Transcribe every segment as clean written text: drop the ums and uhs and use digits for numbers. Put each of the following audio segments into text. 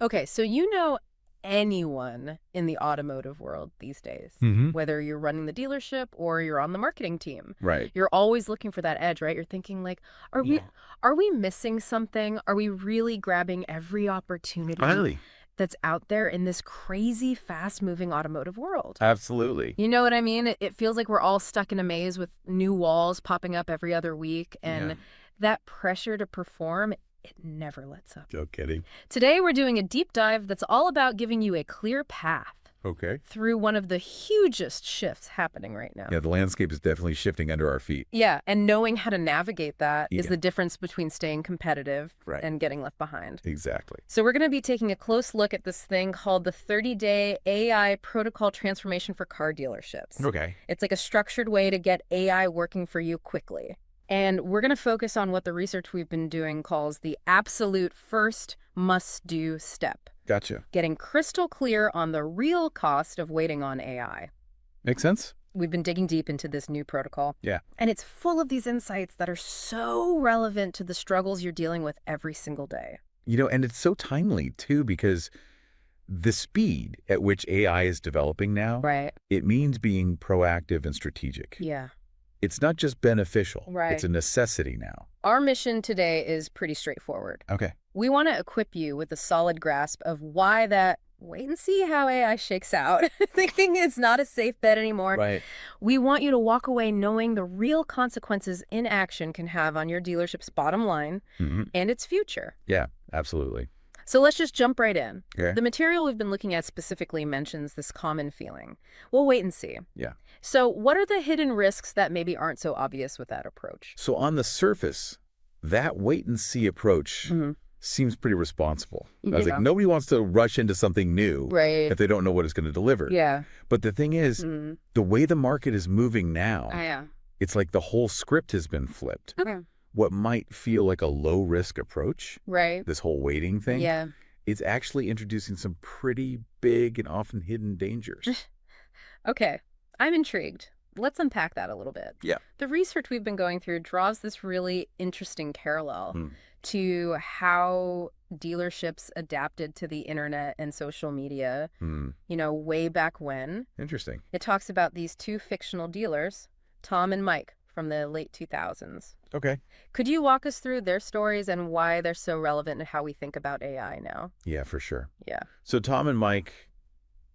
Okay, so you know anyone in the automotive world these days, Hmm. whether you're running the dealership or you're on the marketing team, Right. you're always looking for that edge, right? You're thinking like, are we Yeah. are we missing something? Are we really grabbing every opportunity Finally. that's out there in this crazy fast-moving automotive world? Absolutely. You know what I mean? It feels like we're all stuck in a maze with new walls popping up every other week, Yeah. and that pressure to perform, it never lets up. No kidding. Today, we're doing a deep dive that's all about giving you a clear path Okay. through one of the hugest shifts happening right now. Yeah, the landscape is definitely shifting under our feet. Yeah, and knowing how to navigate that is Yeah. the difference between staying competitive Right. and getting left behind. Exactly. So we're going to be taking a close look at this thing called the 30-day AI protocol transformation for car dealerships. Okay. It's like a structured way to get AI working for you quickly. And we're going to focus on what the research we've been doing calls the absolute first must-do step, Gotcha. getting crystal clear on the real cost of waiting on AI. Makes sense? We've been digging deep into this new protocol. Yeah. And it's full of these insights that are so relevant to the struggles you're dealing with every single day. And it's so timely, too, because the speed at which AI is developing now, Right. it means being proactive and strategic. Yeah. It's not just beneficial. Right. It's a necessity now. Our mission today is pretty straightforward. Okay. We want to equip you with a solid grasp of why that wait and see how AI shakes out, thinking it's not a safe bet anymore. Right. We want you to walk away knowing the real consequences inaction can have on your dealership's bottom line Hmm. and its future. Yeah, absolutely. So let's just jump right in. Okay. The material we've been looking at specifically mentions this common feeling. We'll wait and see. Yeah. So what are the hidden risks that maybe aren't so obvious with that approach? So on the surface, that wait and see approach seems pretty responsible. I was like, nobody wants to rush into something new Right. if they don't know what it's going to deliver. Yeah. But the thing is, the way the market is moving now, Yeah. it's like the whole script has been flipped. Okay. What might feel like a low-risk approach, Right. this whole waiting thing, Yeah. it's actually introducing some pretty big and often hidden dangers. Okay. I'm intrigued. Let's unpack that a little bit. Yeah. The research we've been going through draws this really interesting parallel Hmm. to how dealerships adapted to the internet and social media, Hmm. way back when. Interesting. It talks about these two fictional dealers, Tom and Mike, from the late 2000s. Okay. Could you walk us through their stories and why they're so relevant to how we think about AI now? Yeah, for sure. Yeah. So Tom and Mike,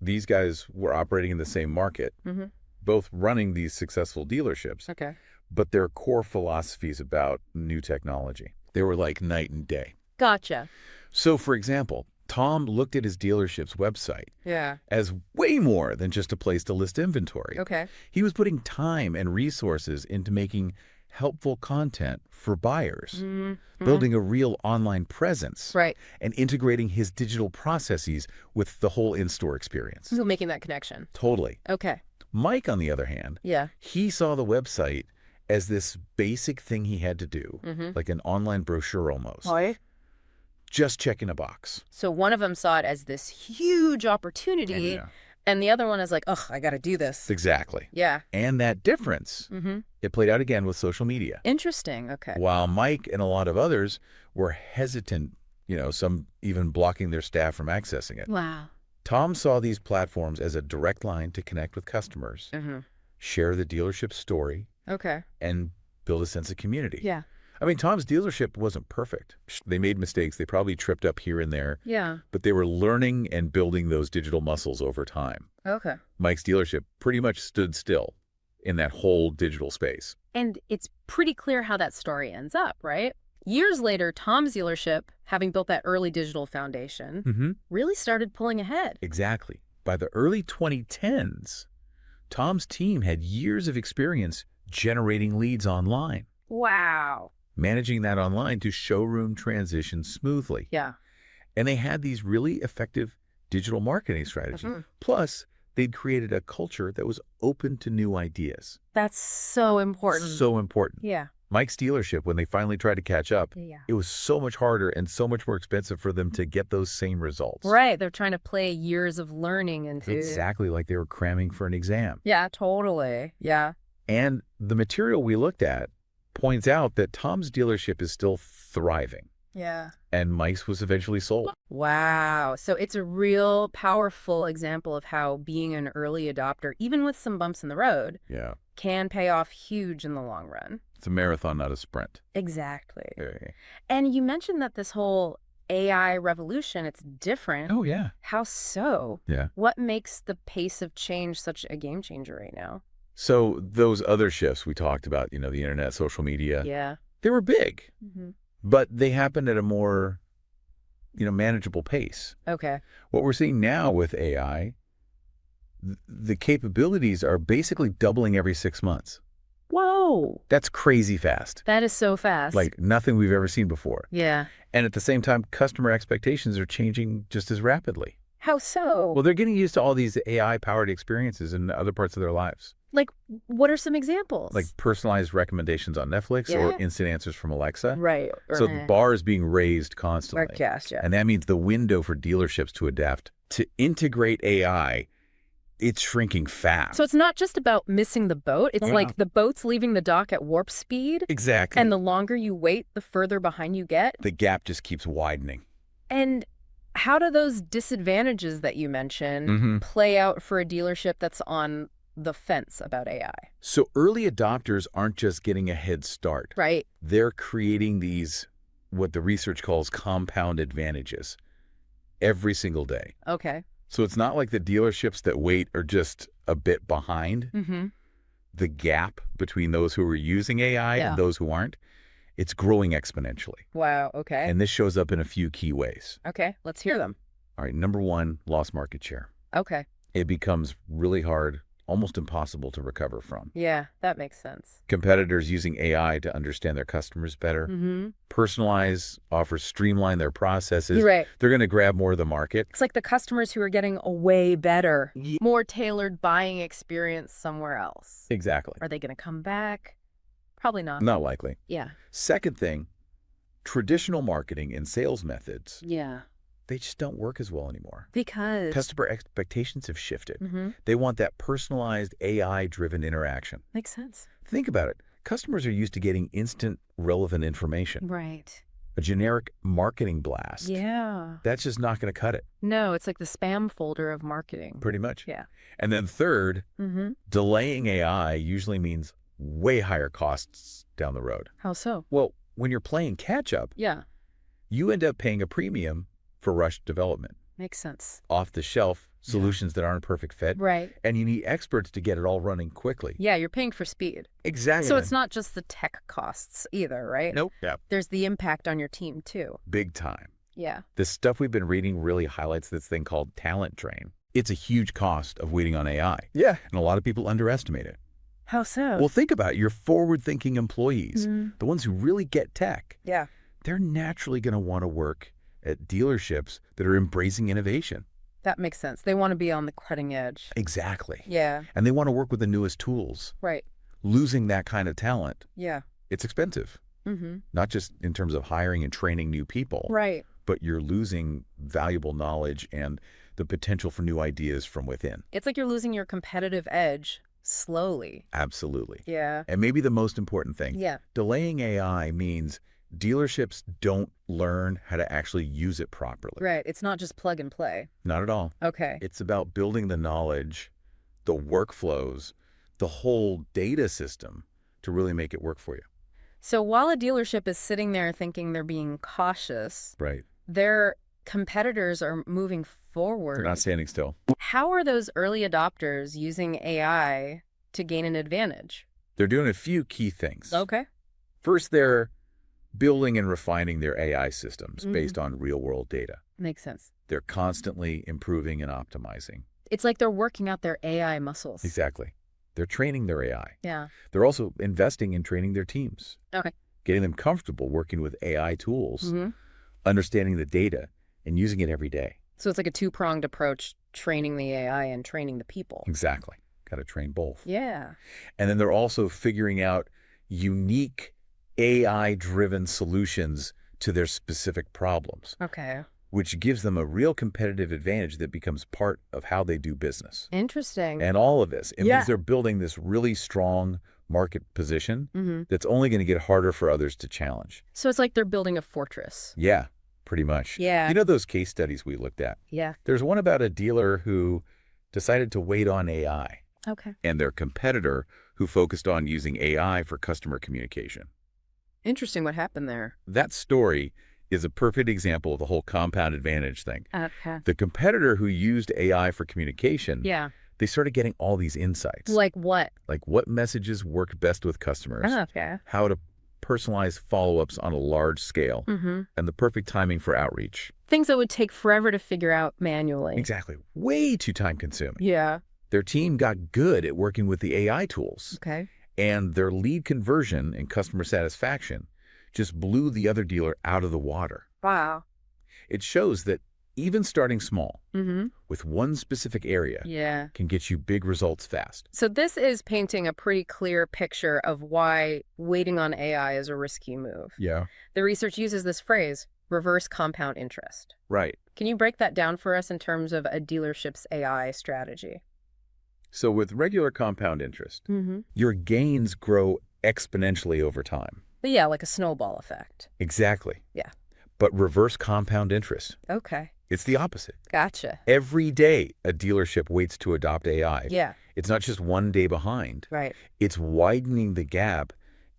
these guys were operating in the same market, Mm-hmm. both running these successful dealerships, Okay. but their core philosophies about new technology, they were like night and day. Gotcha. So, for example, Tom looked at his dealership's website Yeah. as way more than just a place to list inventory. Okay. He was putting time and resources into making helpful content for buyers, building a real online presence, Right. and integrating his digital processes with the whole in-store experience. So making that connection. Totally. Okay. Mike, on the other hand, Yeah. he saw the website as this basic thing he had to do, like an online brochure almost. Right. Just checking a box. So one of them saw it as this huge opportunity, Yeah. and the other one is like, ugh, I got to do this. Exactly. Yeah. And that difference, it played out again with social media. Interesting. Okay. While Mike and a lot of others were hesitant, some even blocking their staff from accessing it. Wow. Tom saw these platforms as a direct line to connect with customers, share the dealership story, Okay. and build a sense of community. Yeah. I mean, Tom's dealership wasn't perfect. They made mistakes. They probably tripped up here and there, Yeah. but they were learning and building those digital muscles over time. Okay. Mike's dealership pretty much stood still in that whole digital space. And it's pretty clear how that story ends up, right? Years later, Tom's dealership, having built that early digital foundation, really started pulling ahead. Exactly. By the early 2010s, Tom's team had years of experience generating leads online, Wow. managing that online to showroom transition smoothly. Yeah. And they had these really effective digital marketing strategies. Plus, they'd created a culture that was open to new ideas. That's so important. So important. Yeah. Mike's dealership, when they finally tried to catch up, Yeah. it was so much harder and so much more expensive for them to get those same results. Right. They're trying to play years of learning into. Exactly like they were cramming for an exam. Yeah, totally. Yeah. And the material we looked at points out that Tom's dealership is still thriving. Yeah. And mice was eventually sold. Wow. So it's a real powerful example of how being an early adopter, even with some bumps in the road, Yeah. can pay off huge in the long run. It's a marathon, not a sprint. Exactly. Okay. And you mentioned that this whole AI revolution, it's different. Oh, yeah. How so? Yeah. What makes the pace of change such a game changer right now? So those other shifts we talked about, the internet, social media, Yeah. they were big, Hmm. but they happened at a more, manageable pace. Okay. What we're seeing now with AI, the capabilities are basically doubling every 6 months. Whoa. That's crazy fast. That is so fast. Like nothing we've ever seen before. Yeah. And at the same time, customer expectations are changing just as rapidly. How so? Well, they're getting used to all these AI-powered experiences in other parts of their lives, Like, what are some examples? like personalized recommendations on Netflix or Yeah. instant answers from Alexa. Right. So the bar is being raised constantly. Yes, yeah. And that means the window for dealerships to adapt, to integrate AI, it's shrinking fast. So it's not just about missing the boat. It's Yeah. like the boat's leaving the dock at warp speed. Exactly. And the longer you wait, the further behind you get. The gap just keeps widening. And how do those disadvantages that you mentioned Mhm. play out for a dealership that's on the fence about AI? So early adopters aren't just getting a head start. Right. They're creating these, what the research calls compound advantages, every single day. Okay. So it's not like the dealerships that wait are just a bit behind. Mm-hmm. The gap between those who are using AI Yeah. and those who aren't, it's growing exponentially. Wow. Okay. And this shows up in a few key ways. Okay. Let's hear them. All right, number one, lost market share. Okay. It becomes really hard, almost impossible to recover from. Yeah, that makes sense. Competitors using AI to understand their customers better, Mm-hmm. personalize, offers streamline their processes. You're right. They're going to grab more of the market. It's like the customers who are getting a way better, Ye- more tailored buying experience somewhere else. Exactly. Are they going to come back? Probably not. Not likely. Yeah. Second thing, traditional marketing and sales methods, Yeah. they just don't work as well anymore. Because. Customer expectations have shifted. Mm-hmm. They want that personalized AI-driven interaction. Makes sense. Think about it. Customers are used to getting instant, relevant information. Right. A generic marketing blast, Yeah. that's just not going to cut it, No, it's like the spam folder of marketing. pretty much. Yeah. And then third, Mm-hmm. delaying AI usually means way higher costs down the road. How so? Well, when you're playing catch-up, Yeah. you end up paying a premium for rushed development, Makes sense. off-the-shelf solutions that aren't a perfect fit, Right. and you need experts to get it all running quickly. Yeah, you're paying for speed. Exactly. So it's not just the tech costs either, right? Nope. Yeah. There's the impact on your team too. Big time. Yeah. The stuff we've been reading really highlights this thing called talent drain. It's a huge cost of waiting on AI. Yeah. And a lot of people underestimate it. How so? Well, think about it. Your forward-thinking employees, Mhm. the ones who really get tech, Yeah. they're naturally going to want to work at dealerships that are embracing innovation. That makes sense. They want to be on the cutting edge. Exactly. Yeah. And they want to work with the newest tools. Right. Losing that kind of talent, Yeah. it's expensive, Mm-hmm. not just in terms of hiring and training new people, Right. but you're losing valuable knowledge and the potential for new ideas from within. It's like you're losing your competitive edge slowly. Absolutely. Yeah. And maybe the most important thing, Yeah. delaying AI means dealerships don't learn how to actually use it properly. Right. It's not just plug and play. Not at all. Okay. It's about building the knowledge, the workflows, the whole data system to really make it work for you. So while a dealership is sitting there thinking they're being cautious, Right. their competitors are moving forward. They're not standing still. How are those early adopters using AI to gain an advantage? They're doing a few key things. Okay. First, they're building and refining their AI systems Mhm. based on real-world data. Makes sense. They're constantly improving and optimizing. It's like they're working out their AI muscles. Exactly. They're training their AI. Yeah. They're also investing in training their teams, Okay. getting them comfortable working with AI tools, Mm-hmm. understanding the data, and using it every day. So it's like a two-pronged approach, training the AI and training the people. Exactly. Got to train both. Yeah. And then they're also figuring out unique AI-driven solutions to their specific problems, Okay. which gives them a real competitive advantage that becomes part of how they do business. Interesting. And all of this, it Yeah. means they're building this really strong, market position Mm-hmm. that's only going to get harder for others to challenge. So it's like they're building a fortress. Yeah, pretty much. Yeah. You know those case studies we looked at? Yeah. There's one about a dealer who decided to wait on AI Okay. and their competitor who focused on using AI for customer communication. Interesting what happened there. That story is a perfect example of the whole compound advantage thing. Okay. The competitor who used AI for communication, Yeah. they started getting all these insights. Like what? Like what messages work best with customers, Okay. how to personalize follow-ups on a large scale, Mm-hmm. and the perfect timing for outreach. Things that would take forever to figure out manually. Exactly. Way too time-consuming. Yeah. Their team got good at working with the AI tools, Okay. and their lead conversion and customer satisfaction just blew the other dealer out of the water. Wow. It shows that even starting small Mm-hmm. with one specific area Yeah. can get you big results fast. So this is painting a pretty clear picture of why waiting on AI is a risky move. Yeah. The research uses this phrase, reverse compound interest. Right. Can you break that down for us in terms of a dealership's AI strategy? So with regular compound interest, Mm-hmm. your gains grow exponentially over time. But yeah, like a snowball effect. Exactly. Yeah. But reverse compound interest, Okay. it's the opposite. Gotcha. Every day, a dealership waits to adopt AI. Yeah. It's not just one day behind. Right. It's widening the gap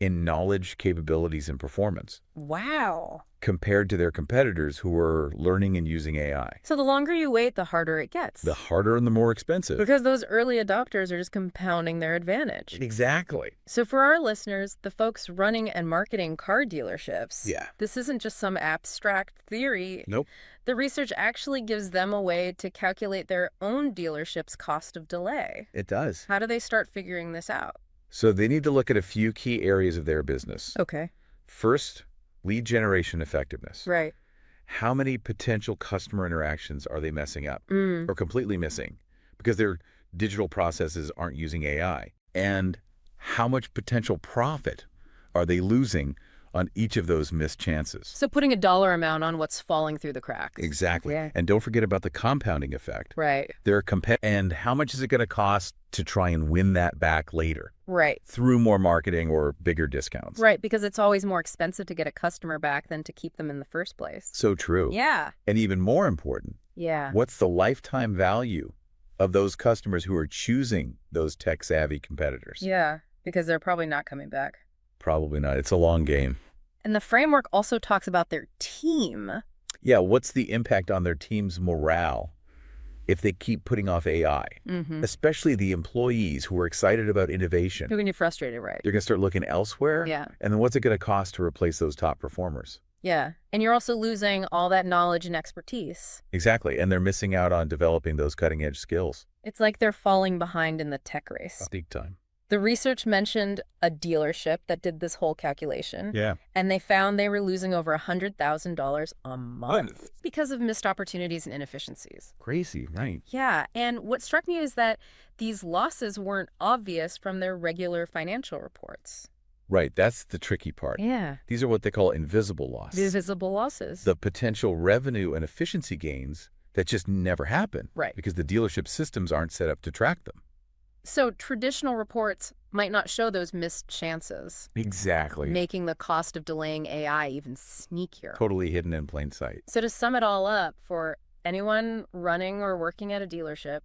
in knowledge, capabilities, and performance Wow. compared to their competitors who are learning and using AI. So the longer you wait, the harder it gets. The harder and the more expensive. Because those early adopters are just compounding their advantage. Exactly. So for our listeners, the folks running and marketing car dealerships, Yeah. this isn't just some abstract theory. Nope. The research actually gives them a way to calculate their own dealership's cost of delay. It does. How do they start figuring this out? So they need to look at a few key areas of their business. Okay. First, lead generation effectiveness. Right. How many potential customer interactions are they messing up or completely missing because their digital processes aren't using AI? And how much potential profit are they losing on each of those missed chances? So putting a dollar amount on what's falling through the cracks. Exactly. Yeah. And don't forget about the compounding effect. Right. And how much is it going to cost to try and win that back later Right. through more marketing or bigger discounts? Right, because it's always more expensive to get a customer back than to keep them in the first place. So true. Yeah. And even more important, Yeah. what's the lifetime value of those customers who are choosing those tech-savvy competitors? Yeah, because they're probably not coming back. Probably not. It's a long game. And the framework also talks about their team. Yeah, what's the impact on their team's morale if they keep putting off AI? Especially the employees who are excited about innovation. Who can get frustrated, right? They're going to start looking elsewhere. Yeah. And then what's it going to cost to replace those top performers? Yeah. And you're also losing all that knowledge and expertise. Exactly. And they're missing out on developing those cutting-edge skills. It's like they're falling behind in the tech race. Big time. The research mentioned a dealership that did this whole calculation. Yeah. And they found they were losing over $100,000 a month because of missed opportunities and inefficiencies. Crazy, right? Yeah, and what struck me is that these losses weren't obvious from their regular financial reports. Right, that's the tricky part. Yeah. These are what they call invisible losses. The visible losses. The potential revenue and efficiency gains that just never happen. Right. Because the dealership systems aren't set up to track them. So traditional reports might not show those missed chances, Exactly. making the cost of delaying AI even sneakier. Totally hidden in plain sight. So to sum it all up, for anyone running or working at a dealership,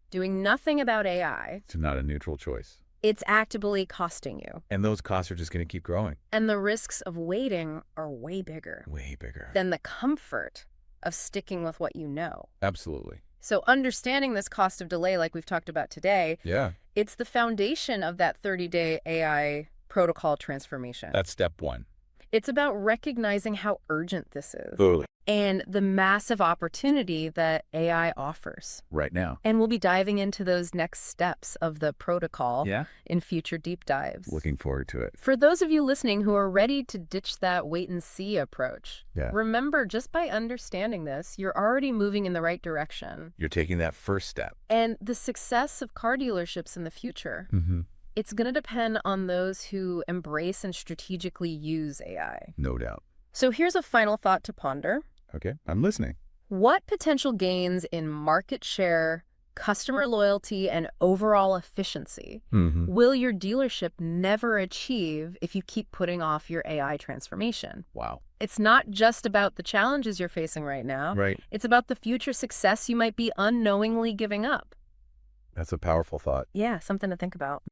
doing nothing about AI, It's not a neutral choice. it's actively costing you. And those costs are just going to keep growing. And the risks of waiting are way bigger Way bigger. than the comfort of sticking with what you know. Absolutely. So understanding this cost of delay, like we've talked about today, Yeah. it's the foundation of that 30-day AI protocol transformation. That's step one. It's about recognizing how urgent this is Totally. and the massive opportunity that AI offers. Right now. And we'll be diving into those next steps of the protocol Yeah. in future deep dives. Looking forward to it. For those of you listening who are ready to ditch that wait-and-see approach, Yeah. remember, just by understanding this, you're already moving in the right direction. You're taking that first step. And the success of car dealerships in the future, it's going to depend on those who embrace and strategically use AI. No doubt. So here's a final thought to ponder. Okay. I'm listening. What potential gains in market share, customer loyalty and overall efficiency will your dealership never achieve if you keep putting off your AI transformation. Wow. It's not just about the challenges you're facing right now. Right. It's about the future success you might be unknowingly giving up. That's a powerful thought. Yeah, something to think about.